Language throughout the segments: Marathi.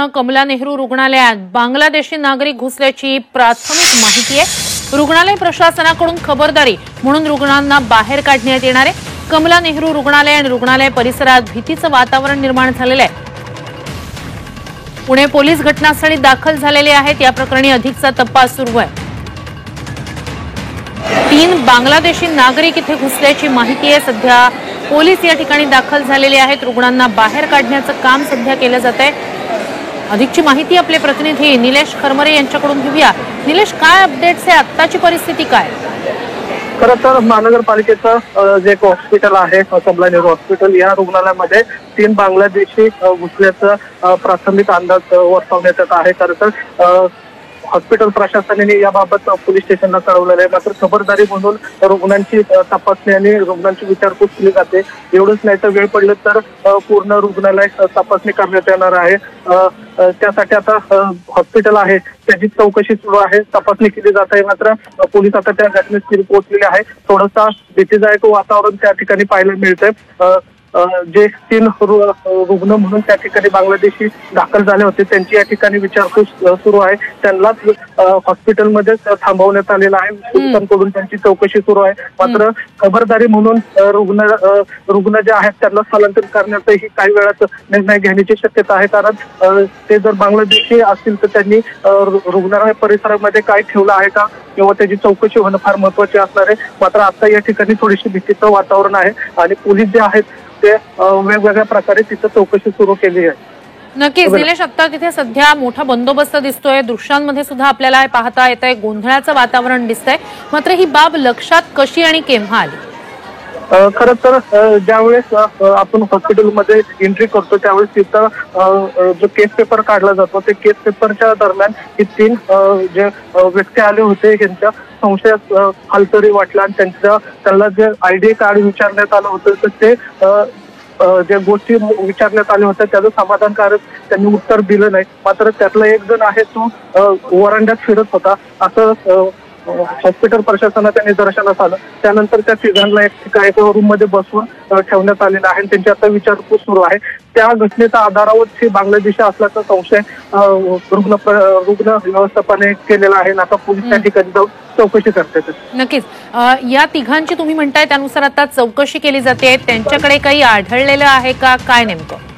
असल्यानं कमला नेहरू रुग्णालयात बांगलादेशी नागरिक घुसल्याची प्राथमिक माहिती आहे। रुग्णालय प्रशासनाकडून खबरदारी म्हणून रुग्णांना बाहेर काढण्यात येणार आहे। कमला नेहरू रुग्णालय आणि रुग्णालय परिसरात भीतीचं वातावरण निर्माण झालेलं आहे। पुणे पोलीस घटनास्थळी दाखल झालेले आहेत। या प्रकरणी अधिकचा तपास सुरू आहे। 3 बांगलादेशी नागरिक इथे घुसल्याची माहिती आहे। सध्या पोलीस या ठिकाणी दाखल झालेले आहेत। रुग्णांना बाहेर काढण्याचं काम सध्या केलं जात आहे। अधिकची माहिती आपले प्रतिनिधी निलेश खरमरे यांच्याकडून घेऊया। निलेश, काय अपडेट्स आहे? आत्ताची परिस्थिती काय? खरं तर महानगरपालिकेचं जे हॉस्पिटल आहे कमला नेहरू हॉस्पिटल, या रुग्णालयामध्ये 3 बांगलादेशी घुसल्याचं प्राथमिक अंदाज वर्तवण्यात येत आहे। खरं तर हॉस्पिटल प्रशासनाने याबाबत पोलीस स्टेशनला कळवलेलं आहे। मात्र खबरदारी म्हणून रुग्णांची तपासणी आणि रुग्णांची विचारपूस केली जाते। एवढंच नाही तर वेळ पडलं तर पूर्ण रुग्णालय तपासणी करण्यात येणार आहे। त्यासाठी आता हॉस्पिटल आहे त्याची चौकशी सुरू आहे, तपासणी केली जात आहे। मात्र पोलीस आता त्या घटनेस्थळी पोहोचलेले आहे। थोडंसं भीतीदायक वातावरण त्या ठिकाणी पाहायला मिळतंय। जे 3 रुग्ण म्हणून त्या ठिकाणी बांगलादेशी दाखल झाले होते त्यांची या ठिकाणी विचारपूस सुरू आहे। त्यांनाच हॉस्पिटलमध्ये थांबवण्यात आलेलं आहे। पोलिसांकडून त्यांची चौकशी सुरू आहे। मात्र खबरदारी म्हणून रुग्ण जे आहेत त्यांना स्थलांतरित करण्याचाही काही वेळात निर्णय घेण्याची शक्यता आहे। कारण ते जर बांगलादेशी असतील तर त्यांनी रुग्णालय परिसरामध्ये काय ठेवलं आहे का किंवा त्याची चौकशी होणं फार महत्वाचे असणार आहे। मात्र आता या ठिकाणी थोडीशी भीतीचं वातावरण आहे आणि पोलीस जे आहेत ते वेगवेगळ्या प्रकारे तिथं चौकशी सुरू केली आहे। नक्कीच निलेश, आता तिथे सध्या मोठा बंदोबस्त दिसतोय। दृश्यांमध्ये सुद्धा आपल्याला पाहता येतंय गोंधळाचं वातावरण दिसतंय। मात्र ही बाब लक्षात कशी आणि केव्हा आली? खरं तर ज्यावेळेस आपण हॉस्पिटलमध्ये एंट्री करतो त्यावेळेस तिथं जो केस पेपर काढला जातो ते केस पेपरच्या दरम्यान ही 3 जे व्यक्ती आले होते त्यांच्या संशयात हालतरी वाटला आणि त्यांना जे ID कार्ड विचारण्यात आलं होतं तर ते ज्या गोष्टी विचारण्यात आल्या होत्या त्याचं समाधानकारक त्यांनी उत्तर दिलं नाही। मात्र त्यातला एक जण आहे तो वरांड्यात फिरत होता असं हॉस्पिटल प्रशासनाच्या निदर्शनास आलं। त्यानंतर त्या तिघांना एका रूम मध्ये बसवून ठेवण्यात आलेलं आहे। त्यांची आता विचारपूस सुरू आहे। त्या घटनेच्या आधारावर बांगलादेशी असल्याचा संशय रुग्ण व्यवस्थापनाने केलेला आहे। आता पोलीस त्या ठिकाणी जाऊन चौकशी करतात। नक्कीच या तिघांची तुम्ही म्हणताय त्यानुसार आता चौकशी केली जाते। त्यांच्याकडे काही आढळलेलं आहे का, काय नेमकं?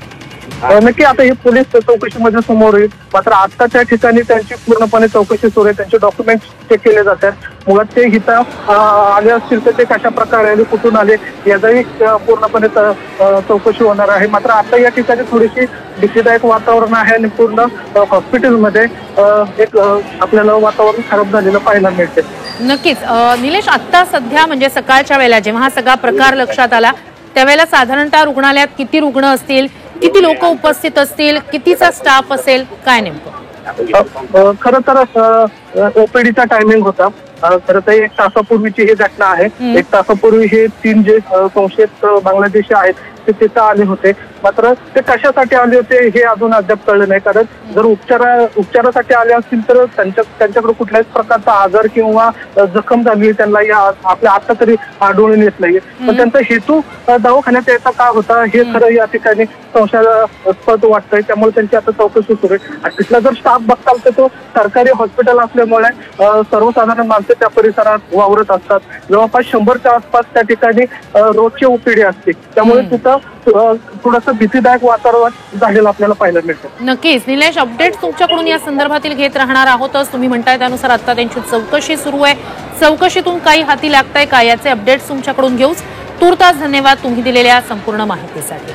नक्की आता हे पोलीस चौकशीमध्ये समोर येईल। मात्र आता त्या ठिकाणी त्यांची पूर्णपणे चौकशी सुरू आहे। त्यांचे डॉक्युमेंट्स चेक केले जातात। मुळात ते इथं आले असतील तर ते कशा प्रकारे आले, कुठून आले याचाही पूर्णपणे चौकशी होणार आहे। मात्र आता या ठिकाणी थोडीशी भीतीदायक वातावरण आहे आणि पूर्ण हॉस्पिटलमध्ये एक आपल्याला वातावरण खराब झालेलं पाहायला मिळते। नक्कीच निलेश, आता सध्या म्हणजे सकाळच्या वेळेला जेव्हा हा सगळा प्रकार लक्षात आला त्यावेळेला साधारणतः रुग्णालयात किती रुग्ण असतील, किती लोक उपस्थित असतील, कितीचा स्टाफ असेल, काय नेमकं? खरं तर ओपीडीचा टायमिंग होता। खरं तर 1 तासापूर्वीची ही घटना आहे। 1 तासापूर्वी हे 3 जे संशयित बांगलादेशी आहेत ते तिथं आले होते। मात्र ते कशासाठी आले होते हे अजून अद्याप कळलं नाही। कारण जर उपचारासाठी आले असतील तर त्यांच्याकडे कुठल्याच प्रकारचा आजार किंवा जखम झाली त्यांना या आपल्या आता तरी आढळून येत नाहीये। पण त्यांचा हेतू दवाखान्यात यायचा का होता हे खरं या ठिकाणी संशयास्पद वाटतंय। त्यामुळे त्यांची आता चौकशी सुरू आहे। आणि तिथला जर स्टाफ बघताल तर तो सरकारी हॉस्पिटल असल्यामुळे सर्वसाधारण माणसं त्या परिसरात वावरत असतात। जवळपास 100च्या आसपास त्या ठिकाणी रोजची ओपीडी असते। त्यामुळे तिथं थोडंसं भीतीदायक वातावरण झालेलं आपल्याला पाहायला मिळतं। नक्कीच निलेश, अपडेट्स तुमच्याकडून या संदर्भातील घेत राहणार आहोतच। तुम्ही म्हणताय त्यानुसार आता त्यांची चौकशी सुरू आहे। चौकशीतून काही हाती लागतंय का याचे अपडेट्स तुमच्याकडून घेऊच। तूर्तास धन्यवाद तुम्ही दिलेल्या संपूर्ण माहितीसाठी।